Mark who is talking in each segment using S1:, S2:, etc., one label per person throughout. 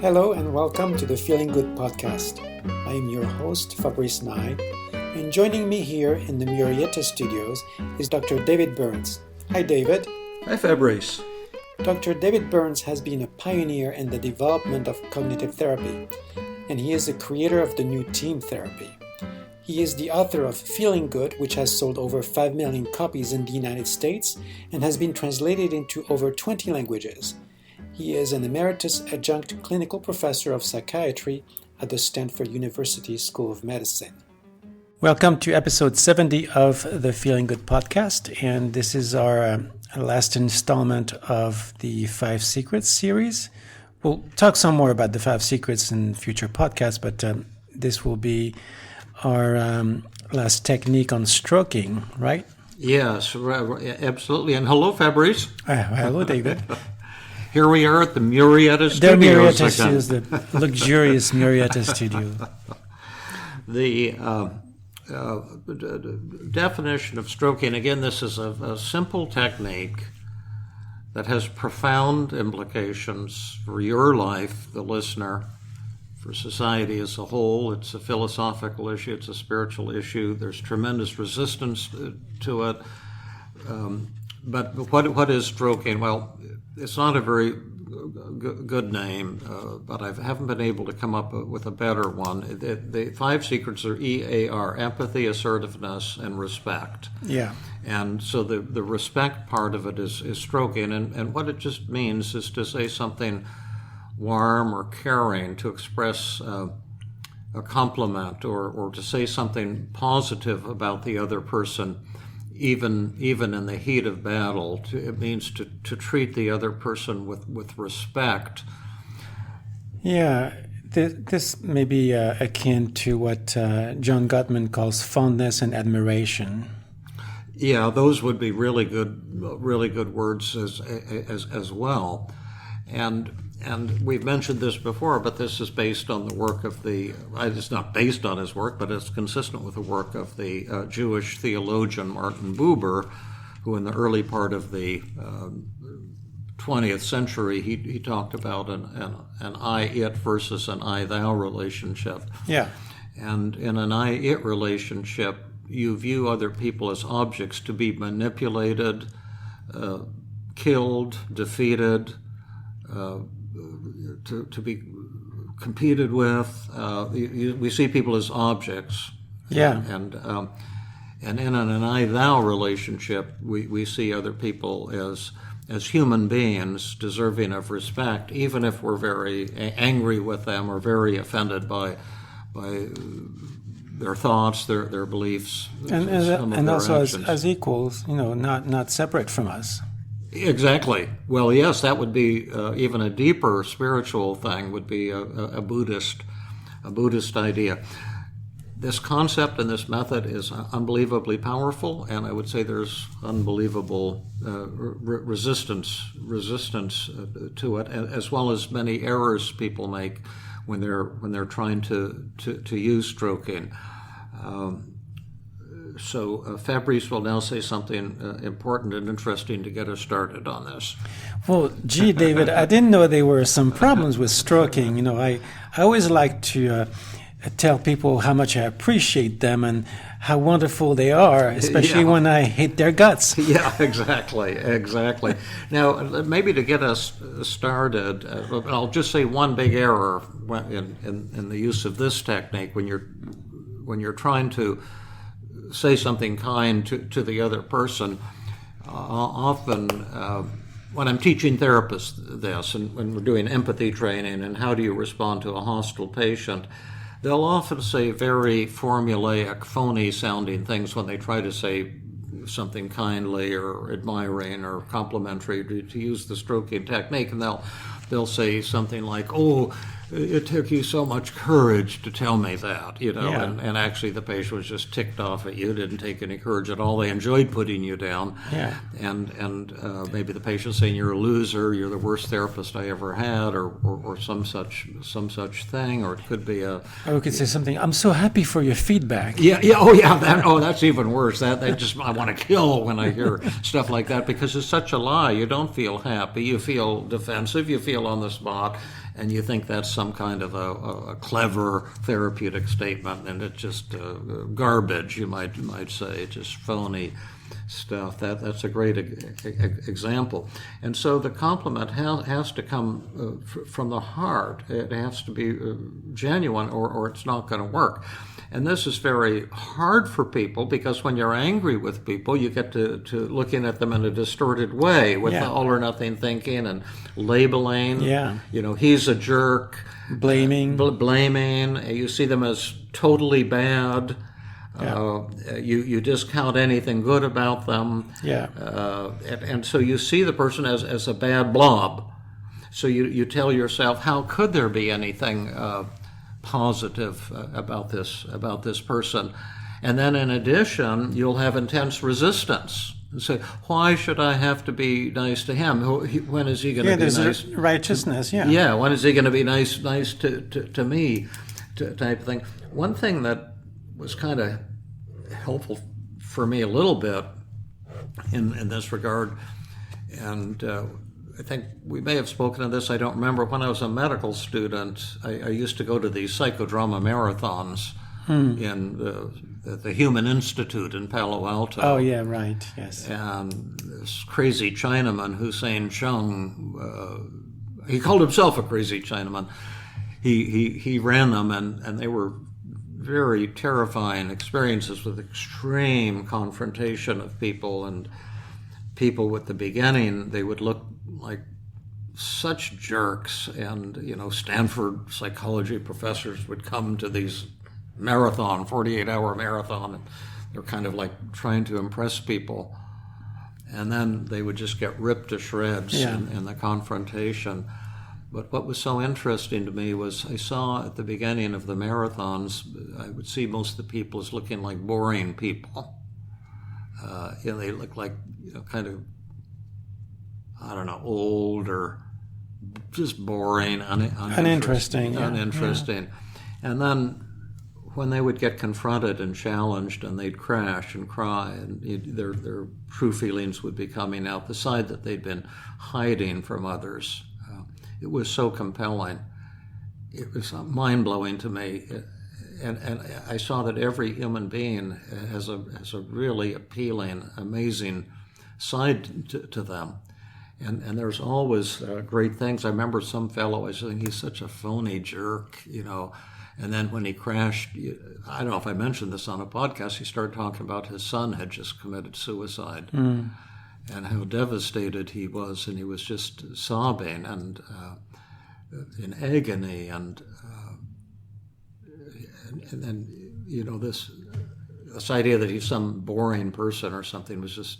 S1: Hello and welcome to the Feeling Good podcast. I am your host, Fabrice Nye, and joining me here in the Murrieta studios is Dr. David Burns. Hi, David.
S2: Hi, Fabrice.
S1: Dr. David Burns has been a pioneer in the development of cognitive therapy, and he is the creator of the new team therapy. He is the author of Feeling Good, which has sold over 5 million copies in the United States and has been translated into over 20 languages. He is an emeritus adjunct clinical professor of psychiatry at the Stanford University School of Medicine. Welcome to episode 70 of the Feeling Good podcast, and this is our last installment of the 5 Secrets series. We'll talk some more about the 5 Secrets in future podcasts, but this will be our last technique on stroking, right?
S2: Yes, absolutely. And hello, Fabrice.
S1: Hello, David.
S2: Here we are at the Murrieta Studios.
S1: The Murrieta Studios, the luxurious Murrieta Studio.
S2: The definition of stroking, again, this is a simple technique that has profound implications for your life, the listener, for society as a whole. It's a philosophical issue, it's a spiritual issue. There's tremendous resistance to it. But what is stroking? Well, it's not a very good name, but I haven't been able to come up with a better one. The 5 secrets are EAR: empathy, assertiveness, and respect.
S1: Yeah.
S2: And so the respect part of it is stroking, and what it just means is to say something warm or caring, to express a compliment or to say something positive about the other person, even in the heat of battle. It means to treat the other person with respect.
S1: Yeah, this may be akin to what John Gottman calls fondness and admiration.
S2: Yeah, those would be really good words as well. And we've mentioned this before, but this is based on the work of it's not based on his work, but it's consistent with the work of the Jewish theologian Martin Buber, who in the early part of the 20th century, he talked about an I-it versus an I-thou relationship.
S1: Yeah.
S2: And in an I-it relationship, you view other people as objects to be manipulated, killed, defeated, to be competed with. We see people as objects.
S1: Yeah.
S2: And in an I-thou relationship, we see other people as human beings deserving of respect, even if we're very angry with them or very offended by their thoughts, their beliefs,
S1: and also as equals, not separate from us.
S2: Exactly. Well, yes, that would be even a deeper spiritual thing. Would be a Buddhist idea. This concept and this method is unbelievably powerful, and I would say there's unbelievable resistance to it, as well as many errors people make when they're trying to use stroking. So Fabrice will now say something important and interesting to get us started on this.
S1: Well, gee, David, I didn't know there were some problems with stroking. I always like to tell people how much I appreciate them and how wonderful they are, especially when I hate their guts.
S2: Yeah, exactly. Now, maybe to get us started, I'll just say one big error in the use of this technique when you're trying to say something kind to the other person. Often, when I'm teaching therapists this, and when we're doing empathy training and how do you respond to a hostile patient, they'll often say very formulaic, phony-sounding things when they try to say something kindly or admiring or complimentary to use the stroking technique, and they'll say something like, "Oh, it took you so much courage to tell me that,"
S1: Yeah.
S2: and actually the patient was just ticked off at you, didn't take any courage at all. They enjoyed putting you down.
S1: Yeah.
S2: And maybe the patient saying you're a loser, you're the worst therapist I ever had, or some such thing, or it could be
S1: Or we could say something, "I'm so happy for your feedback."
S2: That's even worse. That I want to kill when I hear stuff like that, because it's such a lie. You don't feel happy, you feel defensive, you feel on the spot, and you think that's some kind of a clever therapeutic statement, and it's just garbage, you might say, just phony stuff. That's a great example. And so the compliment has to come from the heart. It has to be genuine, or it's not going to work. And this is very hard for people, because when you're angry with people, you get to looking at them in a distorted way with the all or nothing thinking and labeling.
S1: Yeah.
S2: He's a jerk.
S1: Blaming.
S2: Blaming. You see them as totally bad. Yeah. You discount anything good about them.
S1: Yeah.
S2: And so you see the person as a bad blob. So you tell yourself, how could there be anything positive about this person? And then in addition, you'll have intense resistance. And say, why should I have to be nice to him? When is he going to be nice?
S1: There's righteousness, yeah.
S2: Yeah, when is he going to be nice to me, type of thing. One thing that was kind of helpful for me a little bit in this regard, and I think we may have spoken of this, I don't remember. When I was a medical student, I used to go to these psychodrama marathons in the Human Institute in Palo Alto.
S1: Oh, yeah, right, yes.
S2: And this crazy Chinaman, Hussein Chung, he called himself a crazy Chinaman. He ran them, and they were very terrifying experiences with extreme confrontation of people, and people at the beginning, they would look like such jerks, and Stanford psychology professors would come to these 48-hour marathon, and they're kind of like trying to impress people, and then they would just get ripped to shreds in the confrontation. But what was so interesting to me was I saw at the beginning of the marathons, I would see most of the people as looking like boring people. They look like kind of, I don't know, old or just boring, uninteresting.
S1: Yeah.
S2: And then when they would get confronted and challenged, and they'd crash and cry, and their true feelings would be coming out, the side that they'd been hiding from others. It was so compelling. It was mind-blowing to me. And I saw that every human being has a really appealing, amazing side to them. And there's always great things. I remember some fellow, I was saying, he's such a phony jerk, And then when he crashed, I don't know if I mentioned this on a podcast, he started talking about his son had just committed suicide. And how devastated he was, and he was just sobbing and in agony, and this idea that he's some boring person or something was just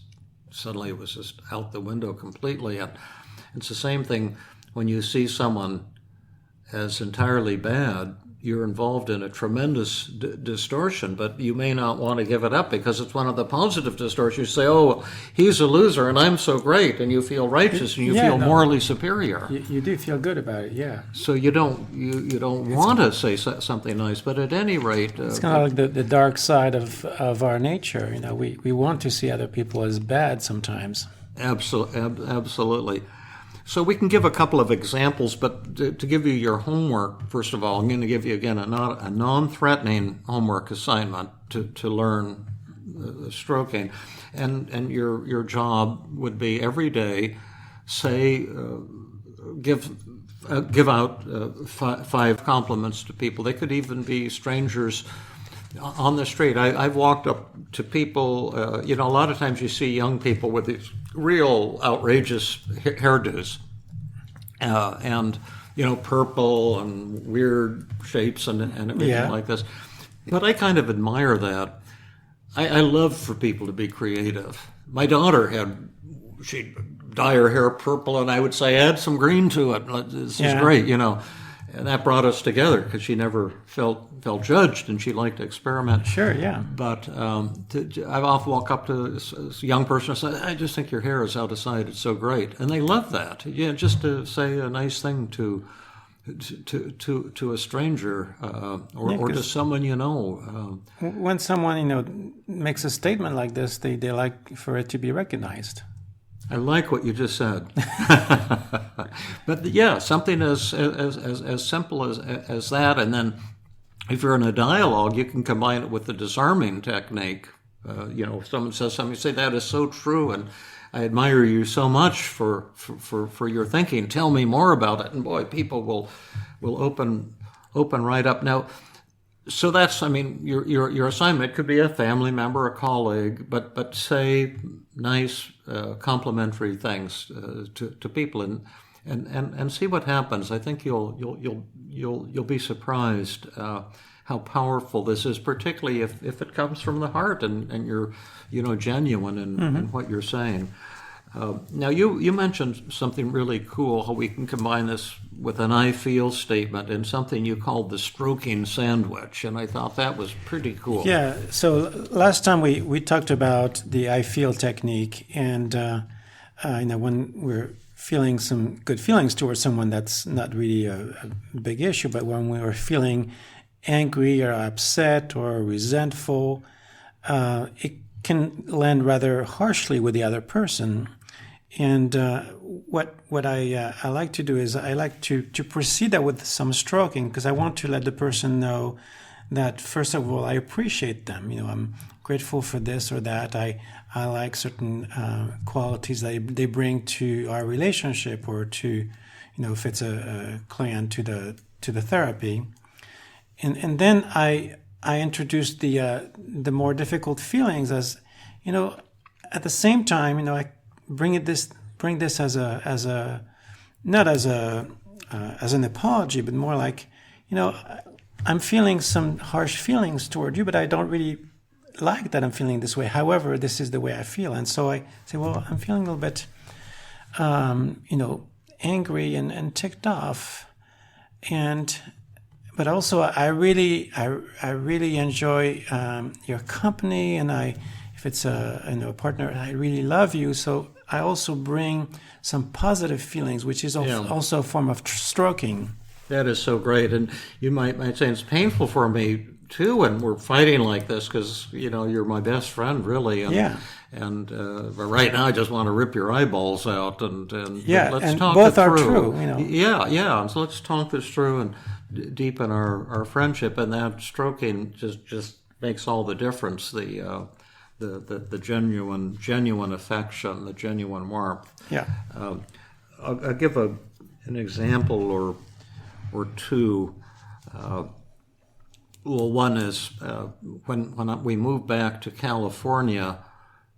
S2: suddenly, it was just out the window completely. And it's the same thing when you see someone as entirely bad. You're involved in a tremendous distortion, but you may not want to give it up because it's one of the positive distortions. You say, oh, he's a loser and I'm so great, and you feel righteous and you feel morally superior.
S1: You do feel good about it, yeah.
S2: So you don't want to say something nice, but at any rate...
S1: it's kind of like the dark side of our nature. We want to see other people as bad sometimes.
S2: Absolutely. So we can give a couple of examples, but to give you your homework, first of all, I'm going to give you, again, a non-threatening homework assignment to learn stroking. And your job would be every day, say, give out 5 compliments to people. They could even be strangers on the street. I've walked up to people, a lot of times you see young people with these real outrageous hairdos, and purple and weird shapes and everything like this. But I kind of admire that. I love for people to be creative. My daughter she'd dye her hair purple, and I would say, add some green to it. This is great, And that brought us together because she never felt judged, and she liked to experiment.
S1: Sure, yeah.
S2: But I've often walk up to a young person and say, I just think your hair is out of sight. It's so great. And they love that. Yeah, just to say a nice thing to a stranger or to someone you know.
S1: When someone, makes a statement like this, they like for it to be recognized.
S2: I like what you just said. But yeah, something as simple as that, and then if you're in a dialogue, you can combine it with the disarming technique. If someone says something, you say, that is so true, and I admire you so much for your thinking. Tell me more about it. And boy, people will open right up. Now, so that's, your assignment could be a family member, a colleague, but say nice, complimentary things to people, and see what happens. I think you'll be surprised how powerful this is, particularly if it comes from the heart and you're genuine in what you're saying. Now, you mentioned something really cool, how we can combine this with an I feel statement and something you called the stroking sandwich, and I thought that was pretty cool.
S1: Yeah, so last time we talked about the I feel technique, and when we're feeling some good feelings towards someone, that's not really a big issue, but when we're feeling angry or upset or resentful, it can land rather harshly with the other person. And what I like to do is I like to precede that with some stroking, because I want to let the person know that, first of all, I appreciate them. I'm grateful for this or that. I like certain qualities that they bring to our relationship, or to, if it's a client, to the therapy. And then I introduce the more difficult feelings as, at the same time, I bring this as a not as an apology, but more like, I'm feeling some harsh feelings toward you, but I don't really like that I'm feeling this way. However, this is the way I feel. And so I say, well, I'm feeling a little bit, angry and ticked off. But also I really enjoy your company, and if it's a partner, I really love you. So I also bring some positive feelings, which is also a form of stroking.
S2: That is so great. And you might say it's painful for me too when we're fighting like this, because you're my best friend, really. And but right now I just want to rip your eyeballs out, and let's talk
S1: both
S2: it
S1: are
S2: through.
S1: True.
S2: Yeah. So let's talk this through and deepen our friendship, and that stroking just makes all the difference. The genuine affection, the genuine warmth.
S1: Yeah.
S2: I'll give an example or two. One is when we moved back to California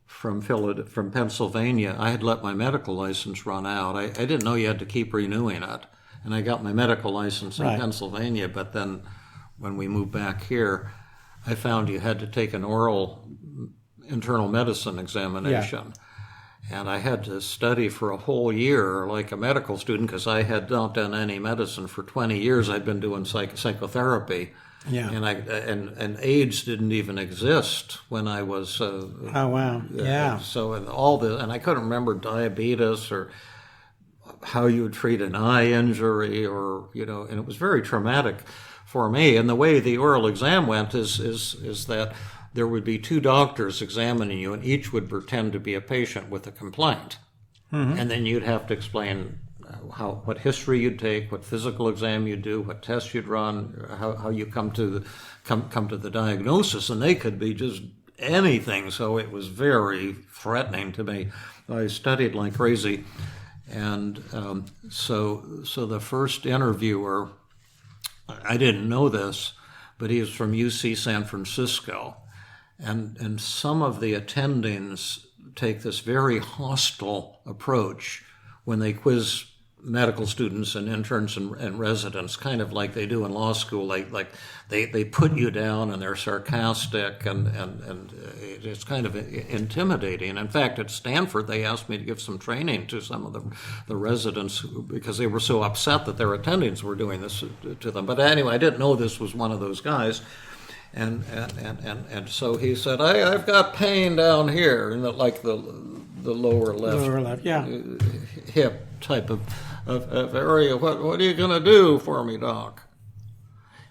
S2: from Pennsylvania, I had let my medical license run out. I didn't know you had to keep renewing it, and I got my medical license in Pennsylvania. But then when we moved back here, I found you had to take an oral internal medicine examination. And I had to study for a whole year like a medical student, because I had not done any medicine for 20 years. I'd been doing psychotherapy. Yeah. And AIDS didn't even exist when I was. Oh
S1: wow! Yeah.
S2: So and I couldn't remember diabetes or how you would treat an eye injury, or and it was very traumatic for me. And the way the oral exam went is that there would be two doctors examining you, and each would pretend to be a patient with a complaint, and then you'd have to explain what history you'd take, what physical exam you'd do, what tests you'd run, how you come to the diagnosis, and they could be just anything. So it was very threatening to me. I studied like crazy, and so the first interviewer, I didn't know this, but he was from UC San Francisco, and some of the attendings take this very hostile approach when they quiz medical students and interns and residents, kind of like they do in law school. They put you down, and they're sarcastic, and it's kind of intimidating. In fact, at Stanford, they asked me to give some training to some of the residents because they were so upset that their attendings were doing this to them. But anyway, I didn't know this was one of those guys. And so he said, I've got pain down here, like the lower left, hip type of area. What are you going to do for me, Doc?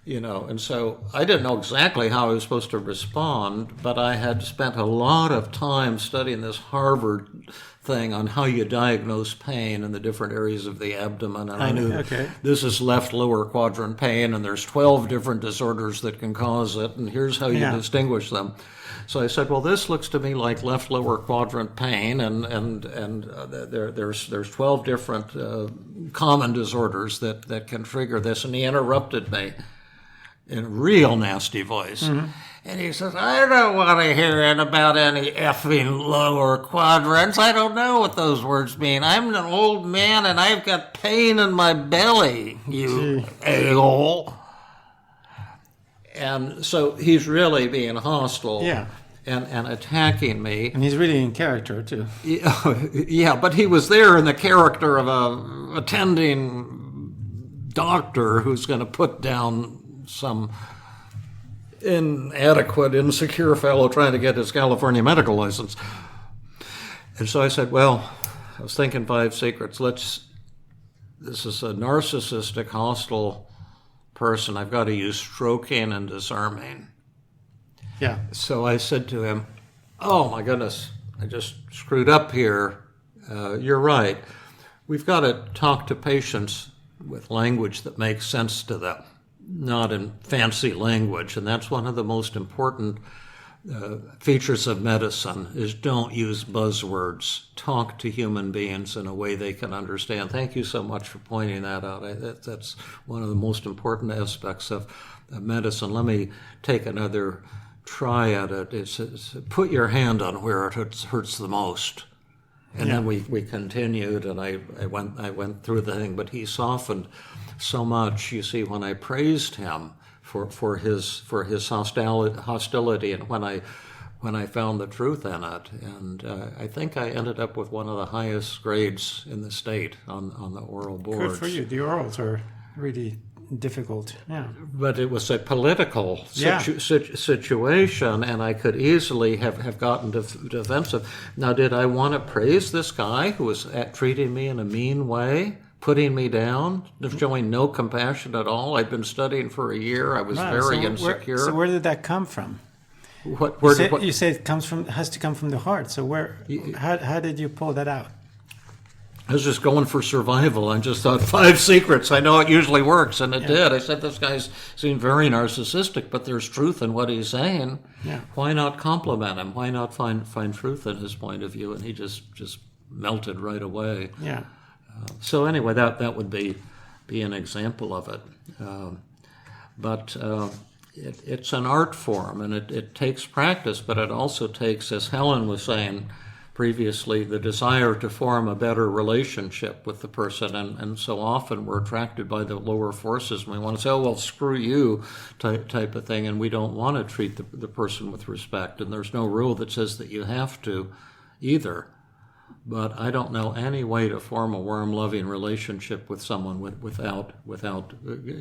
S2: And so I didn't know exactly how I was supposed to respond, but I had spent a lot of time studying this Harvard thing on how you diagnose pain in the different areas of the abdomen. And I knew this is left lower quadrant pain, and there's 12 different disorders that can cause it, and here's how you distinguish them. So I said, well, this looks to me like left lower quadrant pain, and there's 12 different common disorders that can trigger this. And he interrupted me in a real nasty voice. Mm-hmm. And he says, I don't want to hear about any effing lower quadrants. I don't know what those words mean. I'm an old man and I've got pain in my belly, you a-hole. And so he's really being hostile and attacking me.
S1: And he's really in character, too.
S2: Yeah, but he was there in the character of a attending doctor who's going to put down some inadequate, insecure fellow trying to get his California medical license. And so I said, well, I was thinking 5 secrets. This is a narcissistic, hostile person. I've got to use stroking and disarming.
S1: Yeah.
S2: So I said to him, oh my goodness, I just screwed up here. You're right. We've got to talk to patients with language that makes sense to them, not in fancy language. And that's one of the most important features of medicine is don't use buzzwords. Talk to human beings in a way they can understand. Thank you so much for pointing that out. That's one of the most important aspects of medicine. Let me take another try at it. It's put your hand on where it hurts the most. And then we continued, and I went through the thing, but he softened so much. You see, when I praised him for his hostility, and when I found the truth in it, and I think I ended up with one of the highest grades in the state on the oral boards.
S1: Good for you. The orals are really difficult. Yeah,
S2: but it was a political situation, and I could easily have gotten defensive. Now, did I want to praise this guy who was treating me in a mean way, putting me down, showing no compassion at all? I'd been studying for a year. I was very insecure.
S1: So where did that come from? You say it has to come from the heart. So how did you pull that out?
S2: I was just going for survival. I just thought 5 secrets. I know it usually works, and it did. I said, this guy seemed very narcissistic, but there's truth in what he's saying.
S1: Yeah.
S2: Why not compliment him? Why not find truth in his point of view? And he just melted right away.
S1: Yeah.
S2: So anyway, that would be an example of it. But it's an art form, and it takes practice, but it also takes, as Helen was saying previously, the desire to form a better relationship with the person. And so often we're attracted by the lower forces, and we want to say, oh, well, screw you, type of thing, and we don't want to treat the person with respect. And there's no rule that says that you have to either. But I don't know any way to form a warm, loving relationship with someone without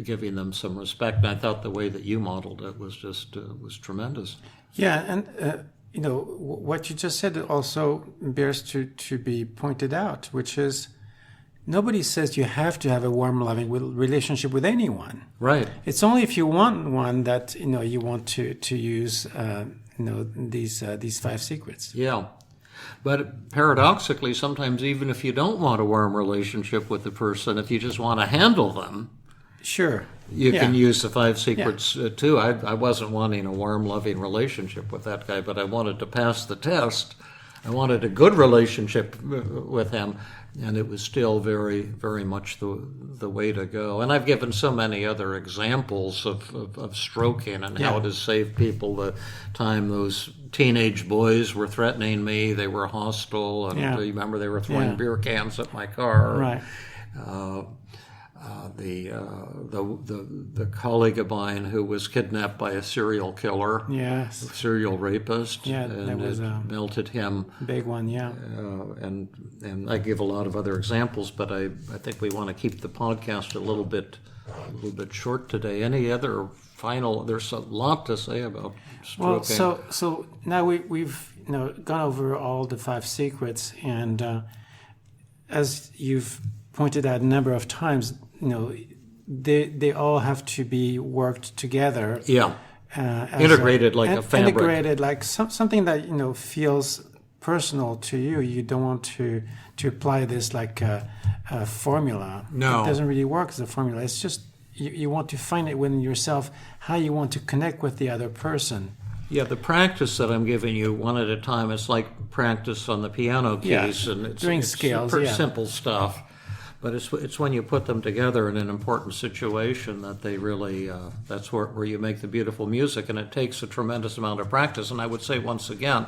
S2: giving them some respect. And I thought the way that you modeled it was just was tremendous.
S1: Yeah, and what you just said also bears to be pointed out, which is nobody says you have to have a warm, loving relationship with anyone.
S2: Right.
S1: It's only if you want one that you want to use these 5 secrets.
S2: Yeah. But paradoxically, sometimes even if you don't want a warm relationship with the person, if you just want to handle them,
S1: sure,
S2: you can use the 5 secrets too. I wasn't wanting a warm, loving relationship with that guy, but I wanted to pass the test. I wanted a good relationship with him, and it was still very, very much the way to go. And I've given so many other examples of stroking and how it has saved people. The time those teenage boys were threatening me, they were hostile, and you remember they were throwing beer cans at my car.
S1: Right.
S2: The colleague of mine who was kidnapped by a serial killer, a serial rapist, and that was melted him.
S1: Big one,
S2: and I give a lot of other examples, but I think we want to keep the podcast a little bit short today. Any other final? There's a lot to say about stroking.
S1: Well, so now we've gone over all the 5 secrets, and as you've pointed out a number of times, they all have to be worked together.
S2: Yeah. Integrated like a fabric.
S1: Integrated like something that feels personal to you. You don't want to apply this like a formula.
S2: No,
S1: it doesn't really work as a formula. It's just you want to find it within yourself how you want to connect with the other person.
S2: Yeah, the practice that I'm giving you one at a time, it's like practice on the piano keys, and it's
S1: scales,
S2: super simple stuff. But it's when you put them together in an important situation that they really, that's where you make the beautiful music, and it takes a tremendous amount of practice. And I would say once again,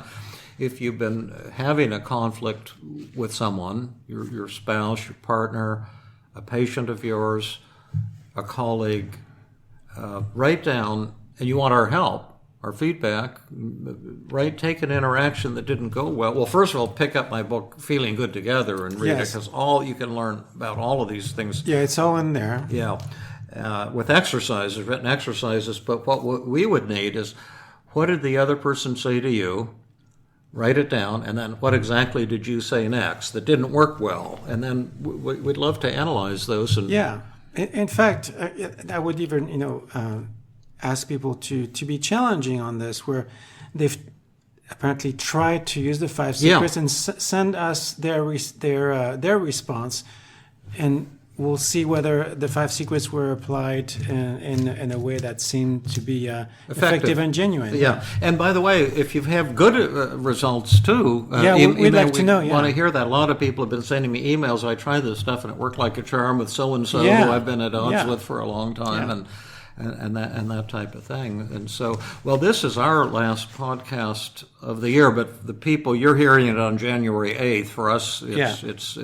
S2: if you've been having a conflict with someone, your spouse, your partner, a patient of yours, a colleague, write down, and you want our help, our feedback, right? Take an interaction that didn't go well. Well, first of all, pick up my book, Feeling Good Together, and read it, because all you can learn about all of these things.
S1: Yeah, it's all in there.
S2: Yeah, with exercises, written exercises. But what we would need is, what did the other person say to you? Write it down, and then what exactly did you say next that didn't work well? And then we'd love to analyze those. And
S1: yeah, in fact, I would even ask people to be challenging on this, where they've apparently tried to use the 5 secrets and send us their response, and we'll see whether the 5 secrets were applied in a way that seemed to be effective and genuine.
S2: Yeah, and by the way, if you have good results too,
S1: we'd like to know.
S2: We want to hear that. A lot of people have been sending me emails. I tried this stuff and it worked like a charm with so and so who I've been at odds with for a long time, and that type of thing. And so, well, this is our last podcast of the year, but the people, you're hearing it on January 8th. For us, it's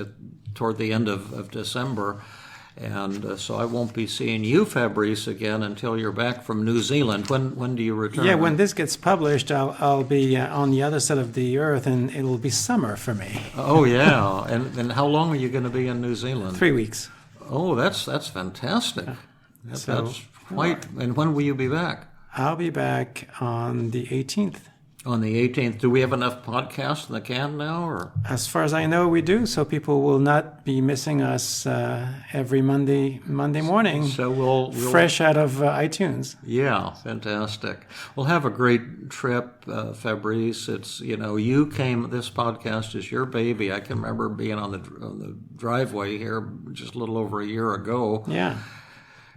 S2: toward the end of December. And so I won't be seeing you, Fabrice, again until you're back from New Zealand. When do you return?
S1: Yeah, when this gets published, I'll be on the other side of the earth, and it'll be summer for me.
S2: Oh, yeah. And how long are you going to be in New Zealand?
S1: 3 weeks.
S2: Oh, that's fantastic. That's quite. And when will you be back?
S1: I'll be back on the 18th.
S2: On the 18th. Do we have enough podcasts in the can now? Or?
S1: As far as I know, we do. So people will not be missing us every Monday morning.
S2: So we'll
S1: fresh out of iTunes.
S2: Yeah, fantastic. We'll have a great trip, Fabrice. It's you came. This podcast is your baby. I can remember being on the driveway here just a little over a year ago.
S1: Yeah.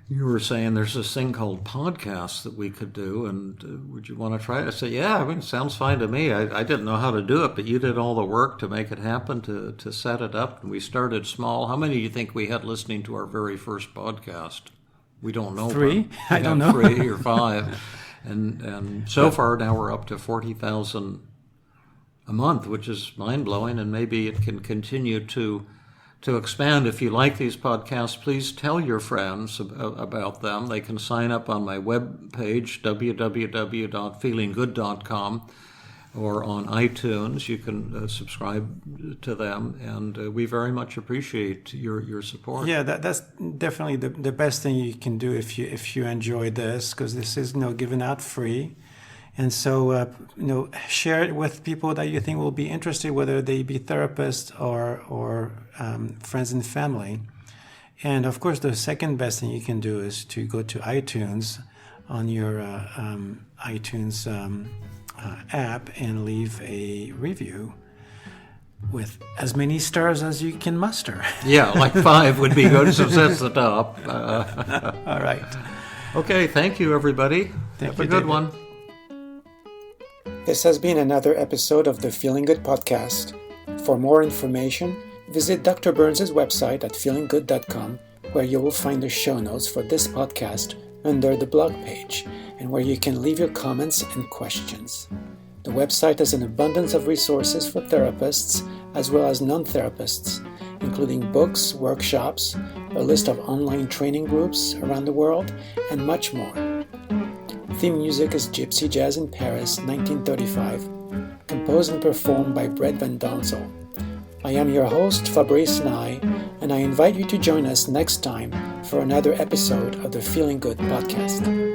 S2: You were saying there's this thing called podcasts that we could do, and would you want to try it? I said, yeah, it sounds fine to me. I didn't know how to do it, but you did all the work to make it happen, to set it up, and we started small. How many do you think we had listening to our very first podcast? We don't know.
S1: 3? I don't know.
S2: 3 or 5. And so far now we're up to 40,000 a month, which is mind-blowing, and maybe it can continue to expand. If you like these podcasts, please tell your friends about them. They can sign up on my webpage, www.feelinggood.com, or on iTunes. You can subscribe to them, and we very much appreciate your support.
S1: Yeah, that's definitely the best thing you can do if you enjoy this, because this is given out free. And so, share it with people that you think will be interested, whether they be therapists or friends and family. And of course, the second best thing you can do is to go to iTunes on your iTunes app and leave a review with as many stars as you can muster.
S2: Yeah, like 5 would be good, so that's the top.
S1: All right.
S2: Okay, thank you, everybody. Have a good one.
S1: This has been another episode of the Feeling Good podcast. For more information, visit Dr. Burns' website at feelinggood.com, where you will find the show notes for this podcast under the blog page, and where you can leave your comments and questions. The website has an abundance of resources for therapists as well as non-therapists, including books, workshops, a list of online training groups around the world, and much more. Theme music is Gypsy Jazz in Paris, 1935, composed and performed by Brett Van Donsel. I am your host, Fabrice Nye, and I invite you to join us next time for another episode of the Feeling Good podcast.